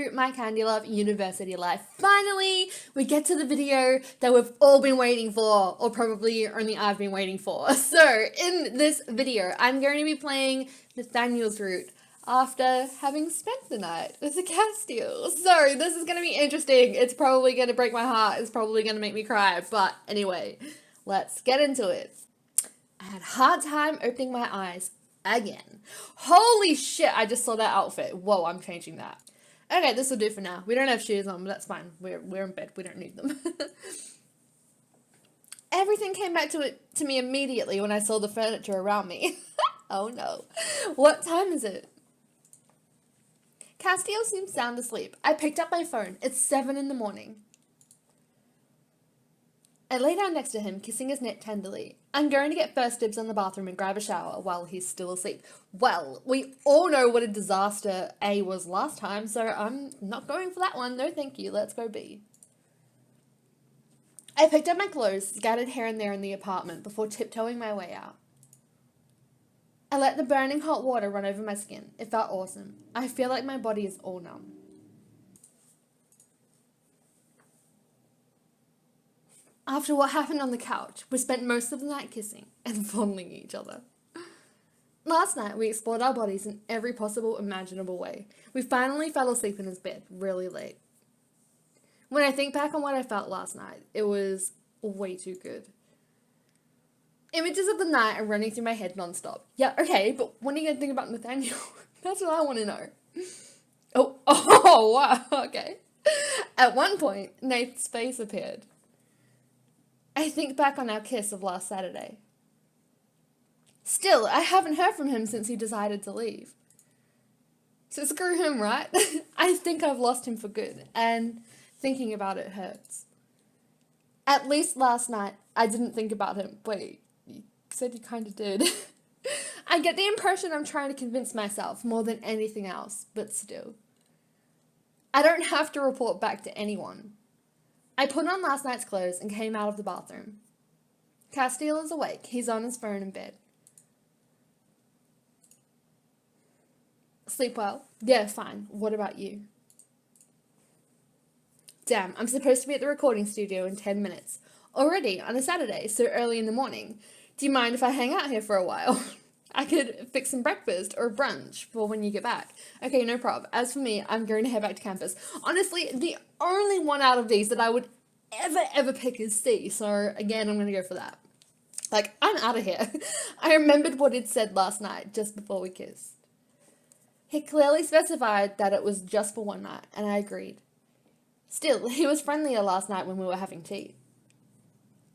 to my Candy Love University Life. Finally, we get to the video that we've all been waiting for, or probably only I've been waiting for. So, in this video, I'm going to be playing Nathaniel's route after having spent the night with the Castile. So, this is going to be interesting. It's probably going to break my heart. It's probably going to make me cry. But anyway, let's get into it. I had a hard time opening my eyes again. Holy shit, I just saw that outfit. Whoa, I'm changing that. Okay, this will do for now. We don't have shoes on, but that's fine. We're in bed. We don't need them. Everything came back to me immediately when I saw the furniture around me. Oh no. What time is it? Castile seems sound asleep. I picked up my phone. It's 7 in the morning. I lay down next to him, kissing his neck tenderly. I'm going to get first dibs on the bathroom and grab a shower while he's still asleep. Well, we all know what a disaster A was last time, so I'm not going for that one. No thank you, let's go B. I picked up my clothes, scattered here and there in the apartment before tiptoeing my way out. I let the burning hot water run over my skin. It felt awesome. I feel like my body is all numb. After what happened on the couch, we spent most of the night kissing and fondling each other. Last night, we explored our bodies in every possible imaginable way. We finally fell asleep in his bed really late. When I think back on what I felt last night, it was way too good. Images of the night are running through my head nonstop. Yeah, okay, but when are you going to think about Nathaniel? That's what I want to know. Oh, wow, okay. At one point, Nate's face appeared. I think back on our kiss of last Saturday. Still, I haven't heard from him since he decided to leave. So screw him, right? I think I've lost him for good, and thinking about it hurts. At least last night, I didn't think about him. Wait, you said you kind of did. I get the impression I'm trying to convince myself more than anything else, but still. I don't have to report back to anyone. I put on last night's clothes and came out of the bathroom. Castile is awake. He's on his phone in bed. Sleep well? Yeah, fine. What about you? Damn, I'm supposed to be at the recording studio in 10 minutes. Already, on a Saturday, so early in the morning. Do you mind if I hang out here for a while? I could fix some breakfast or brunch for when you get back. Okay, no problem. As for me, I'm going to head back to campus. Honestly, the only one out of these that I would ever pick is C, so again, I'm going to go for that. Like, I'm out of here. I remembered what he'd said last night, just before we kissed. He clearly specified that it was just for one night, and I agreed. Still, he was friendlier last night when we were having tea.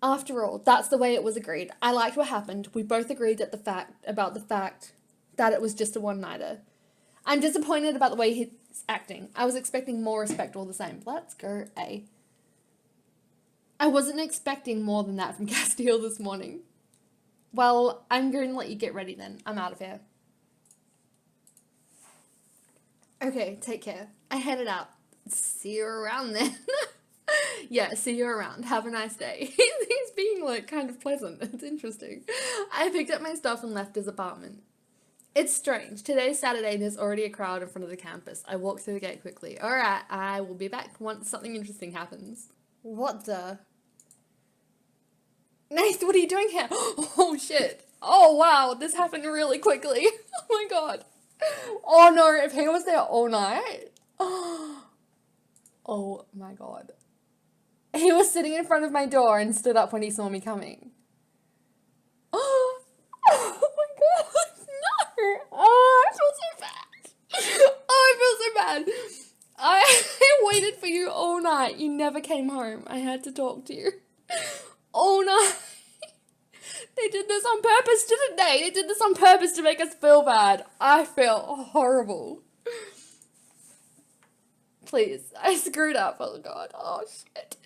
After all, that's the way it was agreed. I liked what happened. We both agreed about the fact that it was just a one-nighter. I'm disappointed about the way he's acting. I was expecting more respect all the same. Let's go A. I wasn't expecting more than that from Castile this morning. Well, I'm going to let you get ready then. I'm out of here. Okay, take care. I headed out. See you around then. Yeah, see you around. Have a nice day. He's being, like, kind of pleasant. It's interesting. I picked up my stuff and left his apartment. It's strange. Today's Saturday and there's already a crowd in front of the campus. I walked through the gate quickly. Alright, I will be back once something interesting happens. What the? Nate, what are you doing here? Oh, shit. Oh, wow. This happened really quickly. Oh, my God. Oh, no. If he was there all night. Oh, my God. He was sitting in front of my door and stood up when he saw me coming. Oh my God, no! Oh, I feel so bad. Oh, I feel so bad. I waited for you all night. You never came home. I had to talk to you. All night. They did this on purpose, didn't they? They did this on purpose to make us feel bad. I feel horrible. Please, I screwed up. Oh, God. Oh, shit.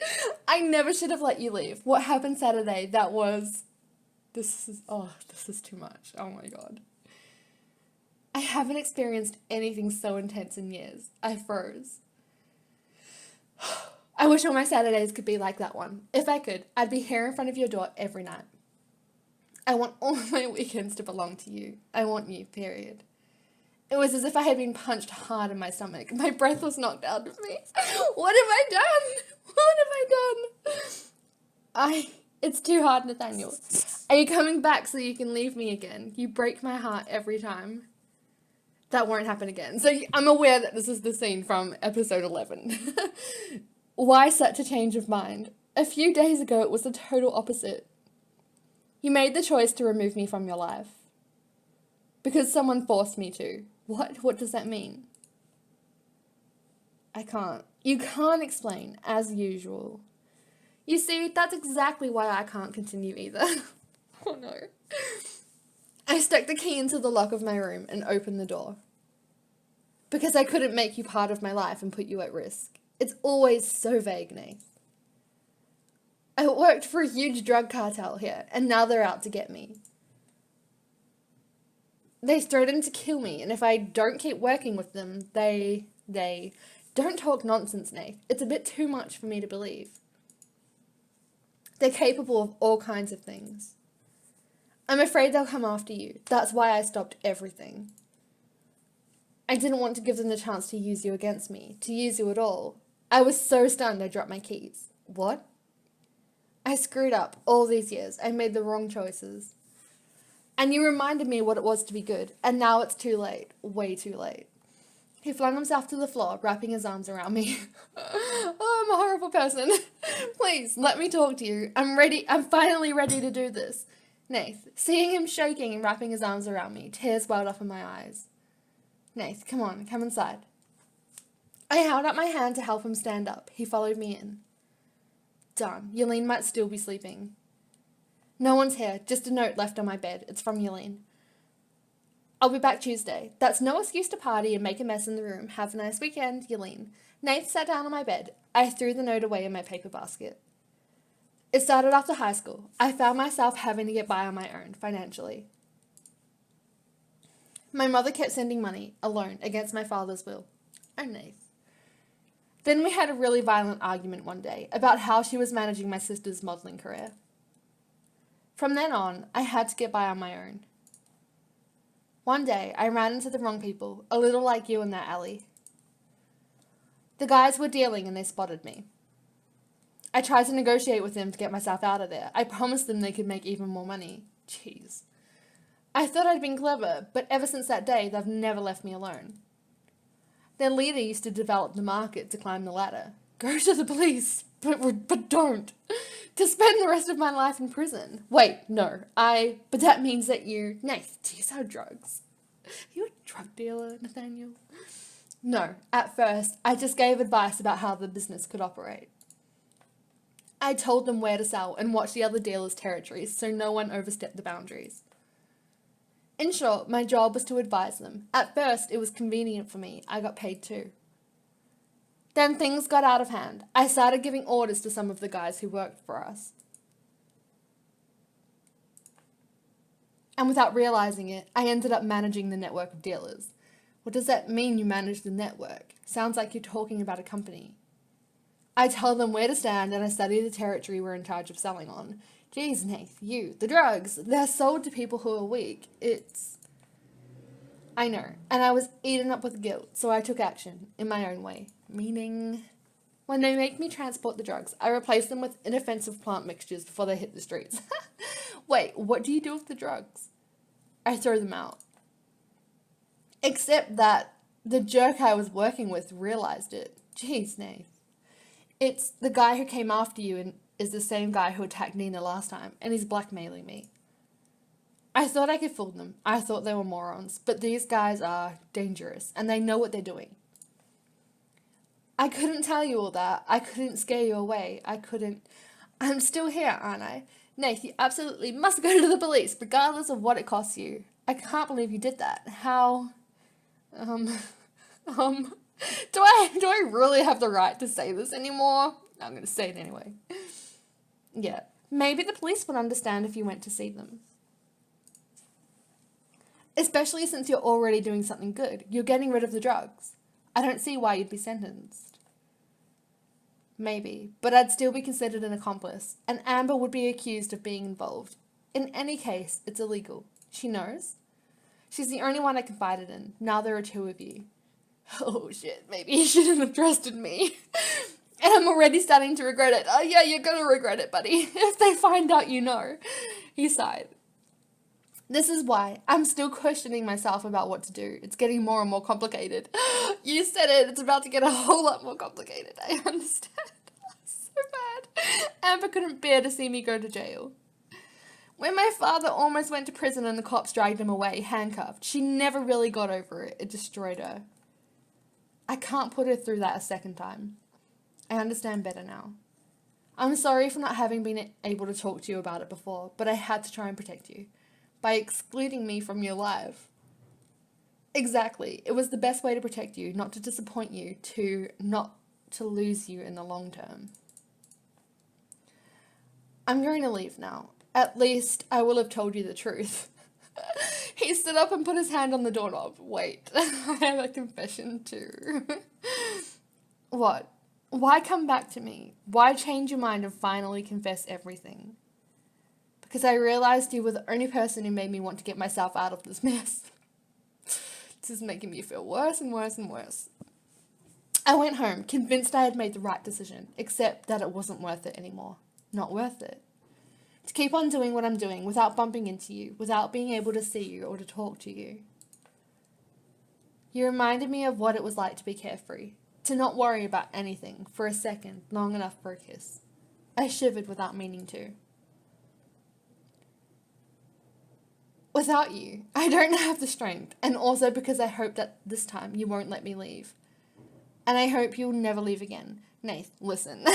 I never should have let you leave. What happened Saturday, this is too much. Oh, my God. I haven't experienced anything so intense in years. I froze. I wish all my Saturdays could be like that one. If I could, I'd be here in front of your door every night. I want all my weekends to belong to you. I want you, period. It was as if I had been punched hard in my stomach. My breath was knocked out of me. What have I done? What have I done? It's too hard, Nathaniel. Are you coming back so you can leave me again? You break my heart every time. That won't happen again. So I'm aware that this is the scene from episode 11. Why such a change of mind? A few days ago, it was the total opposite. You made the choice to remove me from your life. Because someone forced me to. What? What does that mean? I can't. You can't explain, as usual. You see, that's exactly why I can't continue either. Oh no. I stuck the key into the lock of my room and opened the door. Because I couldn't make you part of my life and put you at risk. It's always so vague, Nate. I worked for a huge drug cartel here, and now they're out to get me. They threaten to kill me, and if I don't keep working with them, they... Don't talk nonsense, Nate. It's a bit too much for me to believe. They're capable of all kinds of things. I'm afraid they'll come after you. That's why I stopped everything. I didn't want to give them the chance to use you against me, to use you at all. I was so stunned I dropped my keys. What? I screwed up all these years. I made the wrong choices. And you reminded me what it was to be good, and now it's too late. Way too late. He flung himself to the floor, wrapping his arms around me. Oh, I'm a horrible person. Please, let me talk to you. I'm finally ready to do this. Nath, seeing him shaking and wrapping his arms around me, tears welled up in my eyes. Nath, come on, come inside. I held out my hand to help him stand up. He followed me in. Darn, Yelene might still be sleeping. No one's here, just a note left on my bed. It's from Yelene. I'll be back Tuesday. That's no excuse to party and make a mess in the room. Have a nice weekend, Yelene. Nath sat down on my bed. I threw the note away in my paper basket. It started after high school. I found myself having to get by on my own, financially. My mother kept sending money, alone, against my father's will. Oh, Nath. Then we had a really violent argument one day about how she was managing my sister's modelling career. From then on, I had to get by on my own. One day, I ran into the wrong people, a little like you in that alley. The guys were dealing and they spotted me. I tried to negotiate with them to get myself out of there. I promised them they could make even more money. Jeez. I thought I'd been clever, but ever since that day, they've never left me alone. Their leader used to develop the market to climb the ladder. Go to the police, but don't. To spend the rest of my life in prison. Wait, no, but that means that Nath, do you sell drugs? Are you a drug dealer, Nathaniel? No, at first, I just gave advice about how the business could operate. I told them where to sell and watch the other dealers' territories so no one overstepped the boundaries. In short, my job was to advise them. At first, it was convenient for me. I got paid too. Then things got out of hand. I started giving orders to some of the guys who worked for us. And without realizing it, I ended up managing the network of dealers. What does that mean, you manage the network? Sounds like you're talking about a company. I tell them where to stand and I study the territory we're in charge of selling on. Geez, Nath, the drugs, they're sold to people who are weak. I know, and I was eaten up with guilt, so I took action, in my own way. Meaning, when they make me transport the drugs, I replace them with inoffensive plant mixtures before they hit the streets. Wait, what do you do with the drugs? I throw them out. Except that the jerk I was working with realized it. Jeez, Nath. It's the guy who came after you and is the same guy who attacked Nina last time, and he's blackmailing me. I thought I could fool them. I thought they were morons, but these guys are dangerous, and they know what they're doing. I couldn't tell you all that. I couldn't scare you away. I'm still here, aren't I? Nath, you absolutely must go to the police, regardless of what it costs you. I can't believe you did that. How... Do I really have the right to say this anymore? I'm going to say it anyway. Yeah, maybe the police would understand if you went to see them. Especially since you're already doing something good. You're getting rid of the drugs. I don't see why you'd be sentenced. Maybe, but I'd still be considered an accomplice, and Amber would be accused of being involved. In any case, it's illegal. She knows. She's the only one I confided in. Now there are two of you. Oh shit, maybe you shouldn't have trusted me. And I'm already starting to regret it. Oh yeah, you're gonna regret it, buddy. If they find out, you know. He sighed. This is why I'm still questioning myself about what to do. It's getting more and more complicated. You said it. It's about to get a whole lot more complicated. I understand. So bad. Amber couldn't bear to see me go to jail. When my father almost went to prison and the cops dragged him away, handcuffed, she never really got over it. It destroyed her. I can't put her through that a second time. I understand better now. I'm sorry for not having been able to talk to you about it before, but I had to try and protect you. By excluding me from your life. Exactly. It was the best way to protect you, not to disappoint you, not to lose you in the long term. I'm going to leave now. At least I will have told you the truth. He stood up and put his hand on the doorknob. Wait, I have a confession too. What? Why come back to me? Why change your mind and finally confess everything? Because I realized you were the only person who made me want to get myself out of this mess. This is making me feel worse and worse and worse. I went home, convinced I had made the right decision, except that it wasn't worth it anymore. Not worth it. To keep on doing what I'm doing without bumping into you, without being able to see you or to talk to you. You reminded me of what it was like to be carefree, to not worry about anything for a second long enough for a kiss. I shivered without meaning to. Without you, I don't have the strength, and also because I hope that this time you won't let me leave. And I hope you'll never leave again. Nath, listen,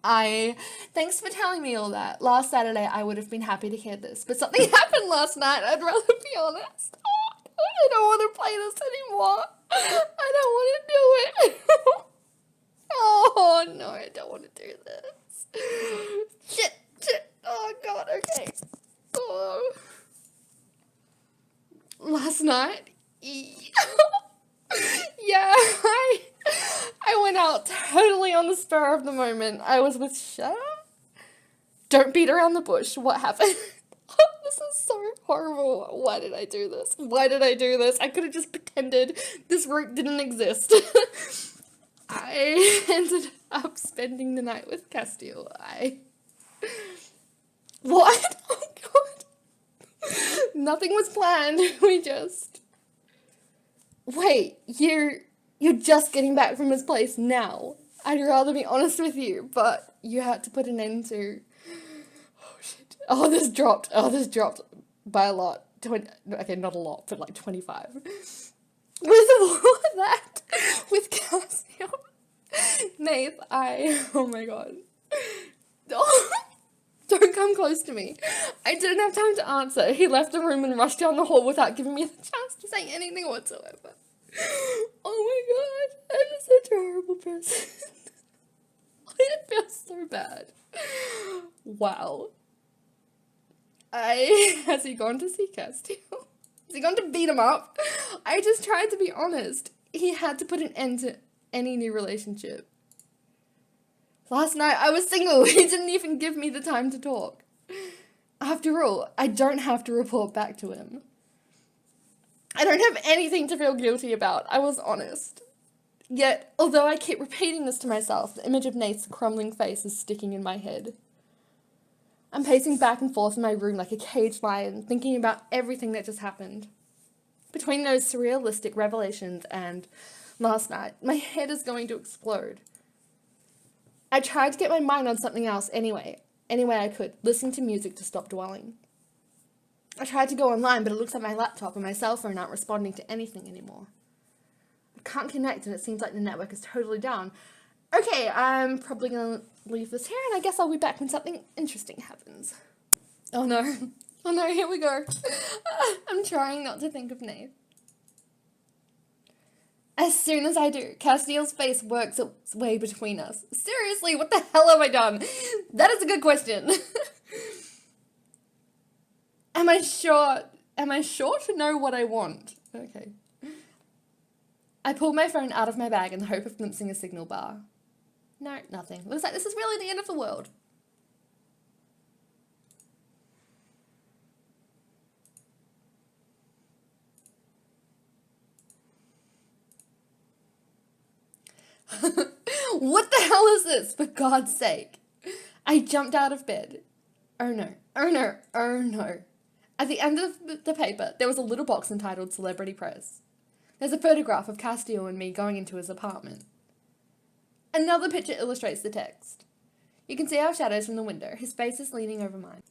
thanks for telling me all that. Last Saturday I would have been happy to hear this, but something happened last night, I'd rather be honest. I don't want to play this anymore. I don't want to do it. Oh, no, I don't want to do this. Shit. Oh, God, okay. Oh. Last night? Yeah, I went out totally on the spur of the moment. I was with Shah. Don't beat around the bush. What happened? This is so horrible. Why did I do this? I could have just pretended this route didn't exist. I ended up spending the night with Castile. What? Oh, God. Nothing was planned. We just... Wait, you're just getting back from his place now. I'd rather be honest with you, but you had to put an end to... Oh, shit. Oh, this dropped by a lot. Okay, not a lot, but like 25. With all of that, with Cassio, Nath, oh my God. Don't come close to me. I didn't have time to answer. He left the room and rushed down the hall without giving me the chance to say anything whatsoever. Oh my God, I'm just such a horrible person. I feel so bad. Wow. Has he gone to see Castile? Has he gone to beat him up? I just tried to be honest. He had to put an end to any new relationship. Last night I was single. He didn't even give me the time to talk. After all, I don't have to report back to him. I don't have anything to feel guilty about. I was honest. Yet, although I keep repeating this to myself, the image of Nate's crumbling face is sticking in my head. I'm pacing back and forth in my room like a caged lion, thinking about everything that just happened. Between those surrealistic revelations and last night, my head is going to explode. I tried to get my mind on something else any way I could, listening to music to stop dwelling. I tried to go online, but it looks like my laptop and my cell phone aren't responding to anything anymore. I can't connect, and it seems like the network is totally down. Okay, I'm probably going to leave this here, and I guess I'll be back when something interesting happens. Oh no, here we go. I'm trying not to think of Nate. As soon as I do, Castile's face works its way between us. Seriously, what the hell have I done? That is a good question. Am I sure to know what I want? Okay. I pulled my phone out of my bag in the hope of glimpsing a signal bar. No, nothing. Looks like this is really the end of the world. What the hell is this, for God's sake? I jumped out of bed. Oh no, oh no, oh no. At the end of the paper, there was a little box entitled Celebrity Press. There's a photograph of Castile and me going into his apartment. Another picture illustrates the text. You can see our shadows from the window. His face is leaning over mine.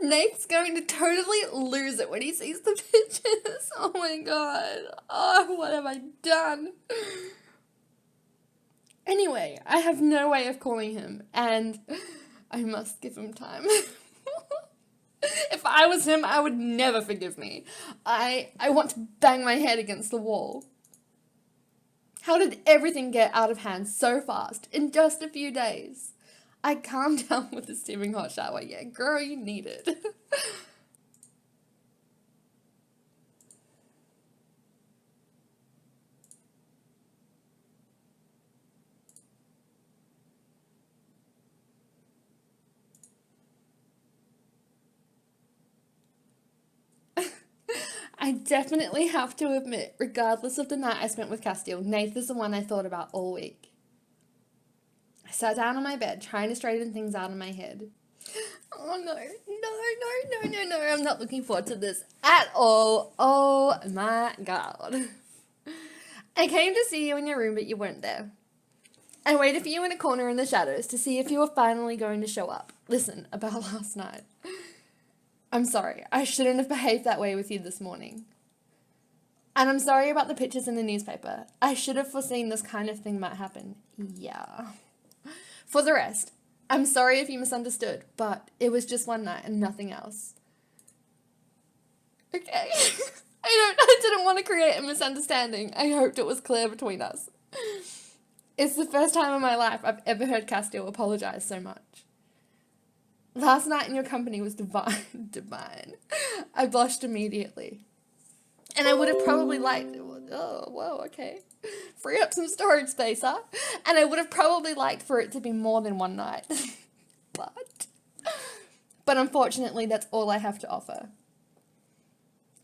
Nate's going to totally lose it when he sees the pictures. Oh my god. Oh, what have I done? Anyway, I have no way of calling him, and I must give him time. If I was him, I would never forgive me. I want to bang my head against the wall. How did everything get out of hand so fast in just a few days? I calmed down with the steaming hot shower. Yeah, girl, you need it. I definitely have to admit, regardless of the night I spent with Castile, Nath is the one I thought about all week. I sat down on my bed, trying to straighten things out in my head. Oh no, no, I'm not looking forward to this at all. Oh my god. I came to see you in your room, but you weren't there. I waited for you in a corner in the shadows to see if you were finally going to show up. Listen, about last night. I'm sorry, I shouldn't have behaved that way with you this morning. And I'm sorry about the pictures in the newspaper. I should have foreseen this kind of thing might happen. Yeah. For the rest, I'm sorry if you misunderstood, but it was just one night and nothing else. Okay. I didn't want to create a misunderstanding. I hoped it was clear between us. It's the first time in my life I've ever heard Castile apologize so much. Last night in your company was divine. Divine. I blushed immediately. And I would have probably liked, oh, whoa, okay. Free up some storage space, huh? And I would have probably liked for it to be more than one night. But unfortunately, that's all I have to offer.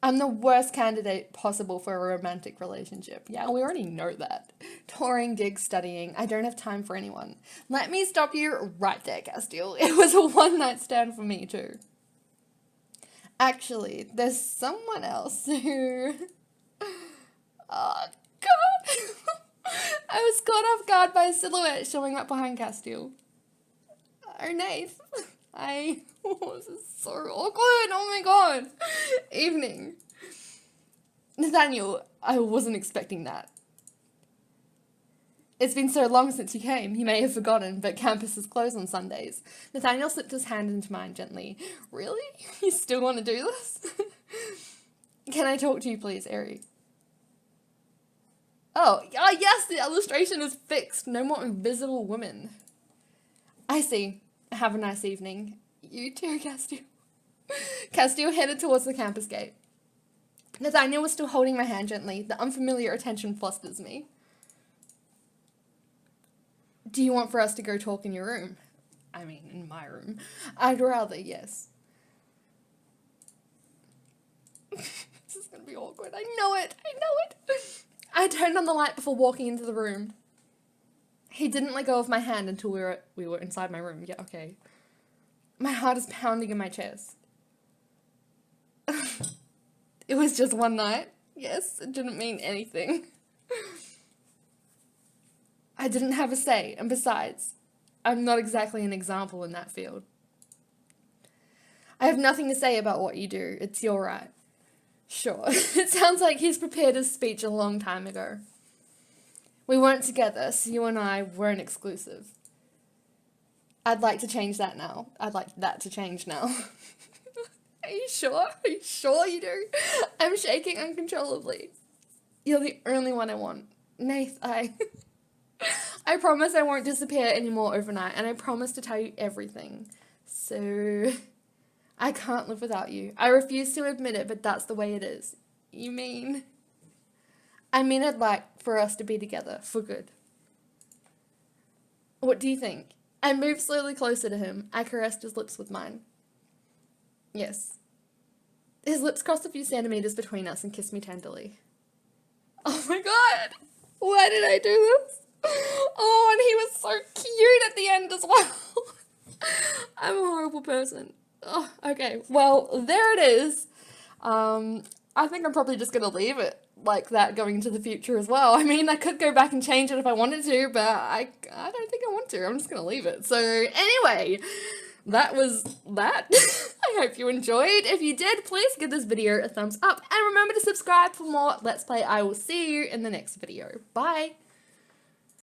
I'm the worst candidate possible for a romantic relationship. Yeah, we already know that. Touring, gigs, studying. I don't have time for anyone. Let me stop you right there, Castile. It was a one-night stand for me, too. Actually, there's someone else who... Oh, God. I was caught off guard by a silhouette showing up behind Castile. Oh, Nath. This is so awkward. Oh my god. Evening. Nathaniel, I wasn't expecting that. It's been so long since you came, you may have forgotten, but campus is closed on Sundays. Nathaniel slipped his hand into mine gently. Really? You still want to do this? Can I talk to you, please, Eri? Oh, yes, the illustration is fixed. No more invisible women. I see. Have a nice evening. You too, Castile. Castile headed towards the campus gate. Nathaniel was still holding my hand gently. The unfamiliar attention flusters me. Do you want for us to go talk in your room? I mean, in my room. I'd rather, yes. This is gonna be awkward. I know it. I turned on the light before walking into the room. He didn't let go of my hand until we were inside my room. Yeah, okay. My heart is pounding in my chest. It was just one night. Yes, it didn't mean anything. I didn't have a say, and besides, I'm not exactly an example in that field. I have nothing to say about what you do. It's your right. Sure. It sounds like he's prepared his speech a long time ago. We weren't together, so you and I weren't exclusive. I'd like to change that now. I'd like that to change now. Are you sure? Are you sure you do? I'm shaking uncontrollably. You're the only one I want. Nath, I promise I won't disappear anymore overnight, and I promise to tell you everything. So, I can't live without you. I refuse to admit it, but that's the way it is. You mean... I mean I'd like for us to be together, for good. What do you think? I moved slowly closer to him. I caressed his lips with mine. Yes. His lips crossed a few centimeters between us and kissed me tenderly. Oh my god! Why did I do this? Oh, and he was so cute at the end as well. I'm a horrible person. Oh, okay, well, there it is. I think I'm probably just gonna leave it like that going into the future as well. I mean, I could go back and change it if I wanted to, but I don't think I want to. I'm just gonna leave it. So, anyway, that was that. I hope you enjoyed. If you did, please give this video a thumbs up and remember to subscribe for more Let's Play. I will see you in the next video. Bye!